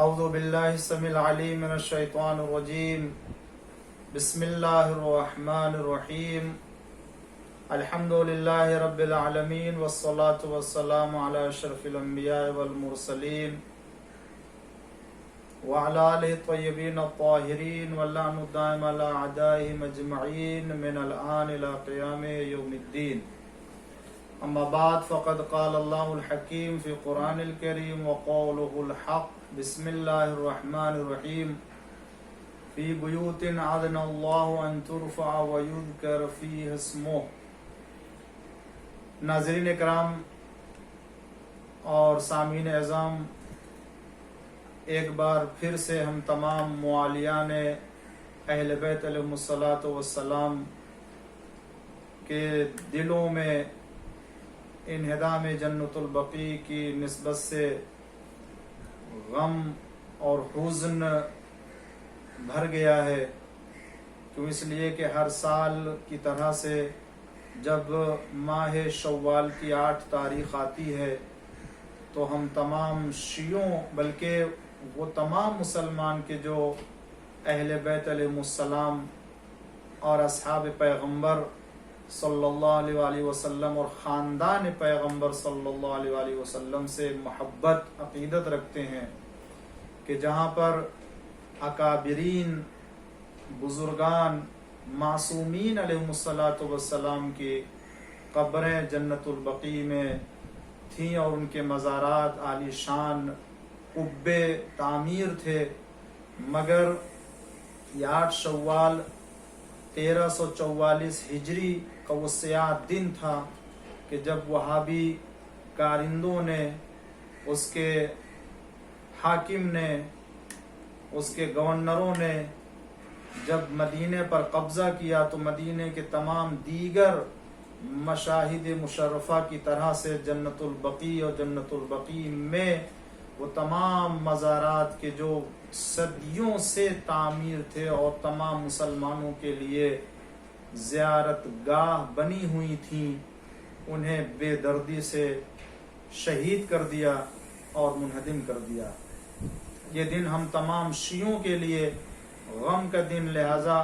اعوذ باللہ السمیع العلیم من الشیطان الرجیم بسم اللہ الرحمن الرحیم الحمد للہ رب العالمین والصلاة والسلام علی اشرف الانبیاء والمرسلین وعلی آلہ الطیبین الطاہرین واللعن الدائم علی اعدائہم اجمعین من الآن الى قیام یوم الدین. اما بعد فقد قال اللہ الحکیم فی قرآن الکریم وقولہ الحق. بسم اللہ الرحمن الرحیم فی بیوت اذن اللہ ان ترفع ویذکر فیہ اسمہ. ناظرین اکرام اور سامعین اعظام، ایک بار پھر سے ہم تمام موالیان اہل بیت علیہم الصلاۃ والسلام کے دلوں میں انہدام جنت البقیع کی نسبت سے غم اور حزن بھر گیا ہے. کیوں؟ اس لیے کہ ہر سال کی طرح سے جب ماہ شوال کی 8 تاریخ آتی ہے تو ہم تمام شیعوں بلکہ وہ تمام مسلمان کے جو اہل بیت علیہ السلام اور اصحاب پیغمبر صلی اللہ علیہ وآلہ وسلم اور خاندان پیغمبر صلی اللہ علیہ وآلہ وسلم سے محبت عقیدت رکھتے ہیں کہ جہاں پر اکابرین، بزرگان، معصومین علیہ الصلاۃ والسلام کی قبریں جنت البقیع میں تھیں اور ان کے مزارات عالی شان قبے تعمیر تھے، مگر یہ 8 شوال 1344 ہجری کا وہ سیاہ دن تھا کہ جب وہابی کارندوں نے، اس کے حاکم نے، اس کے گورنروں نے جب مدینے پر قبضہ کیا تو مدینے کے تمام دیگر مشاہد مشرفہ کی طرح سے جنت البقیع اور جنت البقیع میں وہ تمام مزارات کے جو صدیوں سے تعمیر تھے اور تمام مسلمانوں کے لیے زیارت گاہ بنی ہوئی تھیں، انہیں بے دردی سے شہید کر دیا اور منہدم کر دیا. یہ دن ہم تمام شیعوں کے لیے غم کا دن، لہذا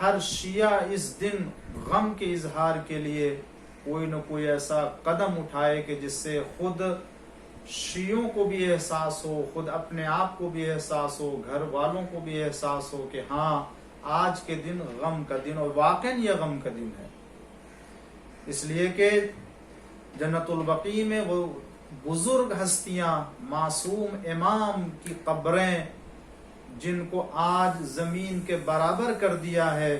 ہر شیعہ اس دن غم کے اظہار کے لیے کوئی نہ کوئی ایسا قدم اٹھائے کہ جس سے خود شیعوں کو بھی احساس ہو، خود اپنے آپ کو بھی احساس ہو، گھر والوں کو بھی احساس ہو کہ ہاں آج کے دن غم کا دن، اور واقعاً یہ غم کا دن ہے. اس لیے کہ جنت البقیع میں وہ بزرگ ہستیاں، معصوم امام کی قبریں جن کو آج زمین کے برابر کر دیا ہے،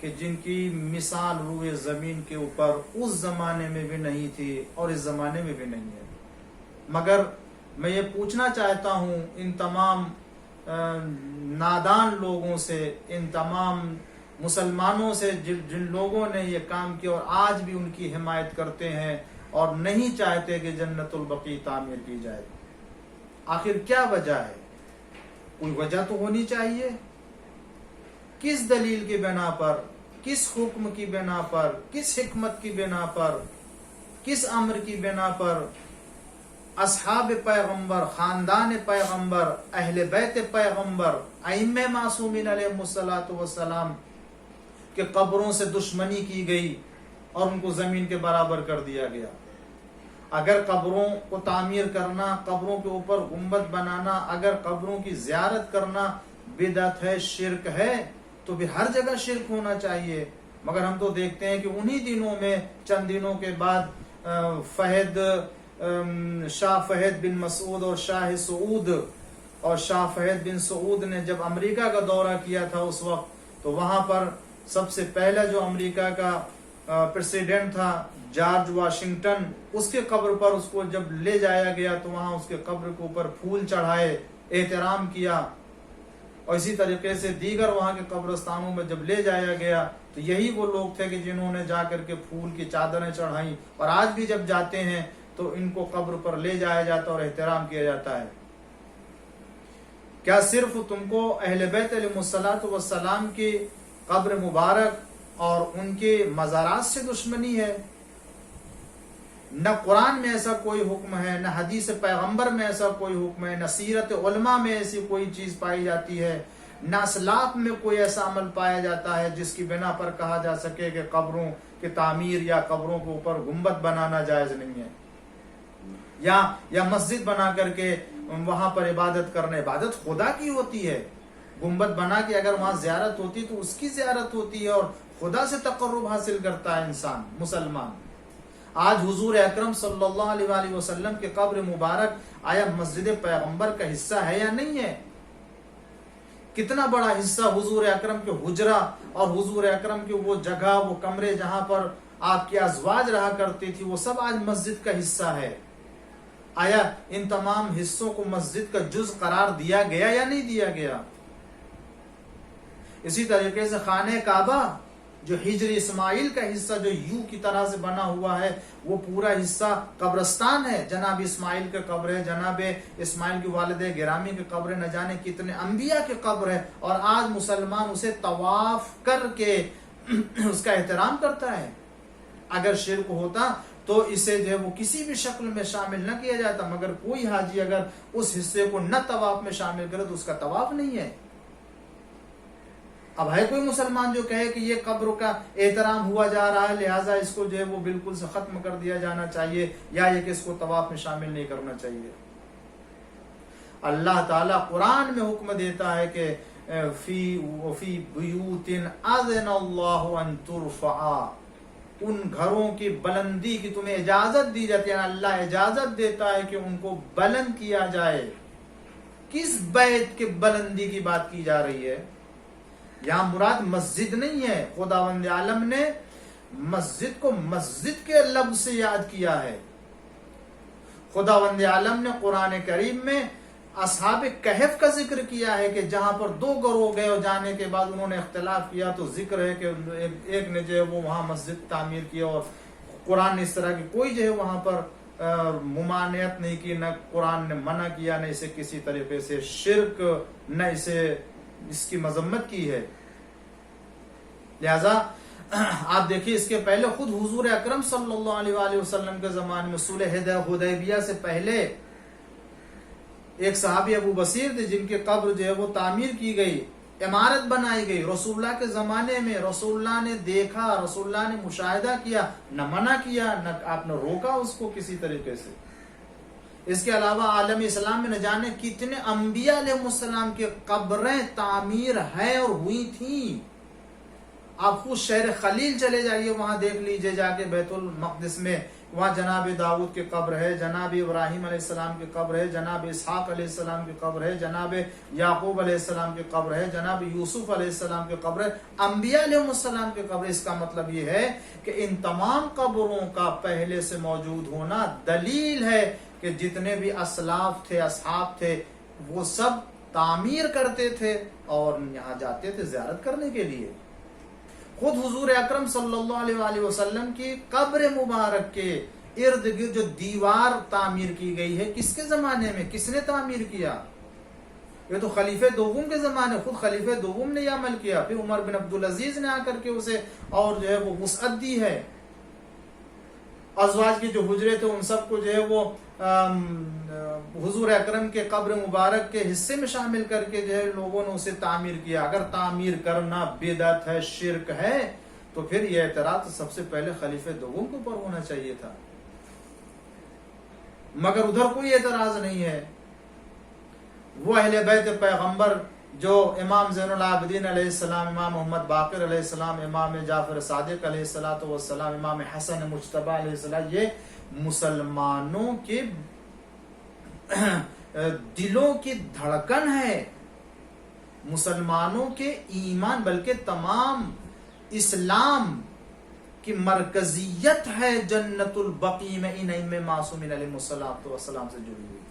کہ جن کی مثال روئے زمین کے اوپر اس زمانے میں بھی نہیں تھی اور اس زمانے میں بھی نہیں ہے. مگر میں یہ پوچھنا چاہتا ہوں ان تمام نادان لوگوں سے، ان تمام مسلمانوں سے جن لوگوں نے یہ کام کیا اور آج بھی ان کی حمایت کرتے ہیں اور نہیں چاہتے کہ جنت البقیع تعمیر کی جائے، آخر کیا وجہ ہے؟ کوئی وجہ تو ہونی چاہیے. کس دلیل کی بنا پر، کس حکم کی بنا پر، کس حکمت کی بنا پر، کس امر کی بنا پر اصحاب پیغمبر، خاندان پیغمبر، اہل بیت پیغمبر، ائمہ معصومین علیہ الصلاۃ والسلام کے قبروں سے دشمنی کی گئی اور ان کو زمین کے برابر کر دیا گیا؟ اگر قبروں کو تعمیر کرنا، قبروں کے اوپر گنبد بنانا، اگر قبروں کی زیارت کرنا بدعت ہے، شرک ہے، تو بھی ہر جگہ شرک ہونا چاہیے. مگر ہم تو دیکھتے ہیں کہ انہی دنوں میں، چند دنوں کے بعد شاہ فہد بن مسعود اور شاہ فہد بن سعود نے جب امریکہ کا دورہ کیا تھا اس وقت، تو وہاں پر سب سے پہلا جو امریکہ کا پریزیڈنٹ تھا جارج واشنگٹن، اس کے قبر پر اس کو جب لے جایا گیا تو وہاں اس کے قبر کے اوپر پھول چڑھائے، احترام کیا. اور اسی طریقے سے دیگر وہاں کے قبرستانوں میں جب لے جایا گیا تو یہی وہ لوگ تھے کہ جنہوں نے جا کر کے پھول کی چادریں چڑھائیں. اور آج بھی جب جاتے ہیں تو ان کو قبر پر لے جایا جاتا اور احترام کیا جاتا ہے. کیا صرف تم کو اہل بیت علیہ الصلاۃ والسلام کی قبر مبارک اور ان کے مزارات سے دشمنی ہے؟ نہ قرآن میں ایسا کوئی حکم ہے، نہ حدیث پیغمبر میں ایسا کوئی حکم ہے، نہ سیرت علماء میں ایسی کوئی چیز پائی جاتی ہے، نہ اسلاف میں کوئی ایسا عمل پایا جاتا ہے جس کی بنا پر کہا جا سکے کہ قبروں کی تعمیر یا قبروں کے اوپر گنبد بنانا جائز نہیں ہے، یا مسجد بنا کر کے وہاں پر عبادت کرنا۔ عبادت خدا کی ہوتی ہے، گنبد بنا کے اگر وہاں زیارت ہوتی تو اس کی زیارت ہوتی ہے اور خدا سے تقرب حاصل کرتا ہے انسان مسلمان۔ آج حضور اکرم صلی اللہ علیہ وآلہ وسلم کے قبر مبارک آیا مسجد پیغمبر کا حصہ ہے یا نہیں ہے؟ کتنا بڑا حصہ حضور اکرم کے حجرہ اور حضور اکرم کے وہ جگہ، وہ کمرے جہاں پر آپ کی ازواج رہا کرتی تھی، وہ سب آج مسجد کا حصہ ہے۔ آیا ان تمام حصوں کو مسجد کا جز قرار دیا گیا یا نہیں دیا گیا؟ اسی طریقے سے خانہ کعبہ جو ہجر اسماعیل کا حصہ جو یو کی طرح سے بنا ہوا ہے، وہ پورا حصہ قبرستان ہے۔ جناب اسماعیل کے قبر ہے، جناب اسماعیل کی والد گرامی کے قبر ہے، نہ جانے کتنے انبیاء کے قبر ہے، اور آج مسلمان اسے طواف کر کے اس کا احترام کرتا ہے۔ اگر شرک ہوتا تو اسے جو ہے وہ کسی بھی شکل میں شامل نہ کیا جاتا، مگر کوئی حاجی اگر اس حصے کو نہ طواف میں شامل کرے تو اس کا طواف نہیں ہے۔ اب ہے کوئی مسلمان جو کہے کہ یہ قبر کا احترام ہوا جا رہا ہے لہٰذا اس کو جو ہے وہ بالکل سے ختم کر دیا جانا چاہیے، یا یہ کہ اس کو طواف میں شامل نہیں کرنا چاہیے؟ اللہ تعالیٰ قرآن میں حکم دیتا ہے کہ فی بیوت اذن اللہ ان ترفع، ان گھروں کی بلندی کی تمہیں اجازت دی جاتی ہے، اللہ اجازت دیتا ہے کہ ان کو بلند کیا جائے۔ کس بیت کے بلندی کی بات کی جا رہی ہے؟ یہاں مراد مسجد نہیں ہے، خداوند عالم نے مسجد کو مسجد کے لفظ سے یاد کیا ہے۔ خداوند عالم نے قرآن کریم میں اصحاب کہف کا ذکر کیا ہے کہ جہاں پر دو گروہ گئے اور جانے کے بعد انہوں نے اختلاف کیا تو ذکر ہے کہ ایک نے جو ہے وہ وہاں مسجد تعمیر کیا، اور قرآن نے اس طرح کی کوئی جو ہے وہاں پر ممانعت نہیں کی، نہ قرآن نے منع کیا، نہ اسے کسی طریقے سے شرک، نہ اسے اس کی مذمت کی ہے۔ لہذا آپ دیکھیے اس کے پہلے خود حضور اکرم صلی اللہ علیہ وآلہ وسلم کے زمانے میں صلح حدیبیہ سے پہلے ایک صحابی ابو بصیر تھے جن کی قبر جو ہے وہ تعمیر کی گئی، عمارت بنائی گئی۔ رسول اللہ کے زمانے میں رسول اللہ نے دیکھا، رسول اللہ نے مشاہدہ کیا، نہ منع کیا، نہ آپ نے روکا اس کو کسی طریقے سے۔ اس کے علاوہ عالم اسلام میں نہ جانے کتنے انبیاء علیہ السلام کی قبریں تعمیر ہے اور ہوئی تھیں۔ آپ خود شہر خلیل چلے جائیے، وہاں دیکھ لیجئے جا کے بیت المقدس میں، وہاں جناب داؤد کی قبر ہے، جناب ابراہیم علیہ السلام کی قبر ہے، جناب اسحاق علیہ السلام کی قبر ہے، جناب یعقوب علیہ السلام کی قبر ہے، جناب یوسف علیہ السلام کی قبر ہے، انبیاء علیہ السلام کی قبر۔ اس کا مطلب یہ ہے کہ ان تمام قبروں کا پہلے سے موجود ہونا دلیل ہے کہ جتنے بھی اسلاف تھے، اصحاب تھے، وہ سب تعمیر کرتے تھے اور یہاں جاتے تھے زیارت کرنے کے لیے۔ خود حضور اکرم صلی اللہ علیہ وآلہ وسلم کی قبر مبارک کے ارد گرد جو دیوار تعمیر کی گئی ہے، کس کے زمانے میں، کس نے تعمیر کیا؟ یہ تو خلیفہ دوم کے زمانے، خود خلیفہ دوم نے یہ عمل کیا، پھر عمر بن عبدالعزیز نے آ کر کے اسے اور جو ہے وہ وسعت دی ہے۔ ازواج کے جو حجرے تھے ان سب کو جو ہے وہ حضور اکرم کے قبر مبارک کے حصے میں شامل کر کے جو ہے لوگوں نے اسے تعمیر کیا۔ اگر تعمیر کرنا بدعت ہے، شرک ہے، تو پھر یہ اعتراض سب سے پہلے خلیفہ دوم کے اوپر ہونا چاہیے تھا، مگر ادھر کوئی اعتراض نہیں ہے۔ وہ اہل بیت پیغمبر جو امام زین العابدین علیہ السلام، امام محمد باقر علیہ السلام، امام جعفر صادق علیہ السلام، امام حسن مجتبی علیہ السلام، یہ مسلمانوں کے دلوں کی دھڑکن ہے، مسلمانوں کے ایمان، بلکہ تمام اسلام کی مرکزیت ہے جنت البقیع میں ان ائمہ معصومین علیہ السلام سے جڑی ہوئی۔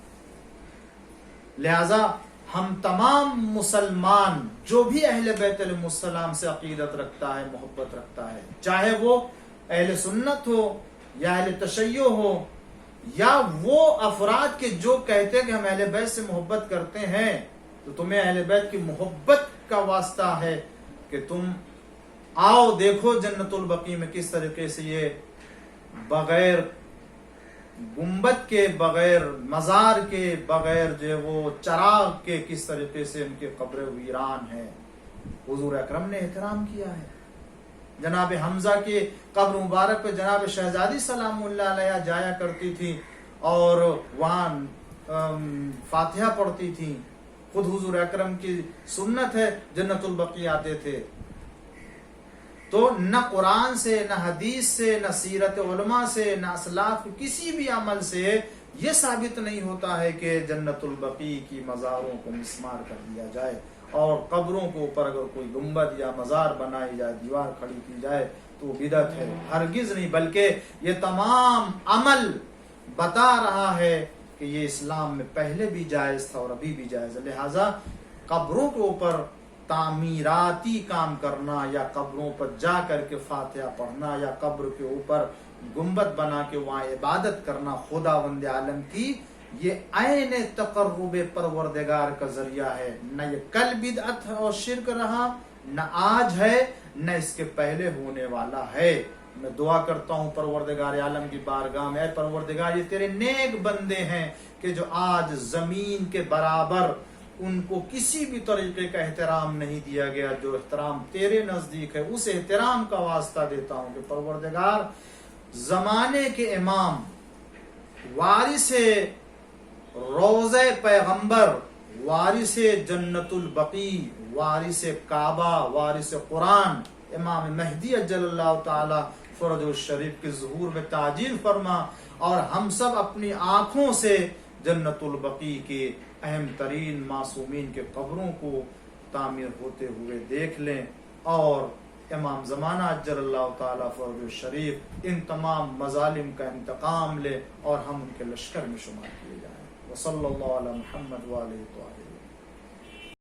لہذا ہم تمام مسلمان جو بھی اہل بیت علیہ السلام سے عقیدت رکھتا ہے، محبت رکھتا ہے، چاہے وہ اہل سنت ہو یا اہل تشیع ہو، یا وہ افراد کے جو کہتے ہیں کہ ہم اہل بیت سے محبت کرتے ہیں، تو تمہیں اہل بیت کی محبت کا واسطہ ہے کہ تم آؤ دیکھو جنت البقیع میں کس طریقے سے یہ بغیر گنبد کے بغیر، مزار کے بغیر جو ہے وہ چراغ کے کس طریقے سے ان کی قبر ویران ہے، حضور اکرم نے احترام کیا ہے۔ جناب حمزہ کے قبر مبارک پہ جناب شہزادی سلام اللہ علیہ جایا کرتی تھی اور وہاں فاتحہ پڑھتی تھی۔ خود حضور اکرم کی سنت ہے جنت البقیع آتے تھے۔ تو نہ قرآن سے، نہ حدیث سے، نہ سیرت علماء سے، نہ اسلاف کسی بھی عمل سے یہ ثابت نہیں ہوتا ہے کہ جنت البقیع کی مزاروں کو مسمار کر دیا جائے اور قبروں کے اوپر اگر کوئی گنبد یا مزار بنائی جائے، دیوار کھڑی کی جائے تو بدعت ہے، ہرگز نہیں، بلکہ یہ تمام عمل بتا رہا ہے کہ یہ اسلام میں پہلے بھی جائز تھا اور ابھی بھی جائز ہے۔ لہٰذا قبروں کے اوپر تعمیراتی کام کرنا یا قبروں پر جا کر کے فاتحہ پڑھنا یا قبر کے اوپر گنبد بنا کے وہاں عبادت کرنا خداوند عالم کی، یہ عین تقرب پروردگار کا ذریعہ ہے۔ نہ یہ کل بدعت اور شرک رہا، نہ آج ہے، نہ اس کے پہلے ہونے والا ہے۔ میں دعا کرتا ہوں پروردگار عالم کی بارگاہ میں، اے پروردگار یہ تیرے نیک بندے ہیں کہ جو آج زمین کے برابر ان کو کسی بھی طریقے کا احترام نہیں دیا گیا، جو احترام تیرے نزدیک ہے اس احترام کا واسطہ دیتا ہوں کہ پروردگار زمانے کے امام، وارث روضہ پیغمبر، وارث جنت البقیع، وارث کعبہ، وارث قرآن، امام مہدی اجل اللہ تعالی فرج الشریف کے ظہور میں تعجیل فرما اور ہم سب اپنی آنکھوں سے جنت البقیع کے اہم ترین معصومین کے قبروں کو تعمیر ہوتے ہوئے دیکھ لیں اور امام زمانہ اجل اللہ تعالی فرج الشریف ان تمام مظالم کا انتقام لے اور ہم ان کے لشکر میں شمار کیے جائیں۔ وصلی اللہ علی محمد وآلہ وآلہ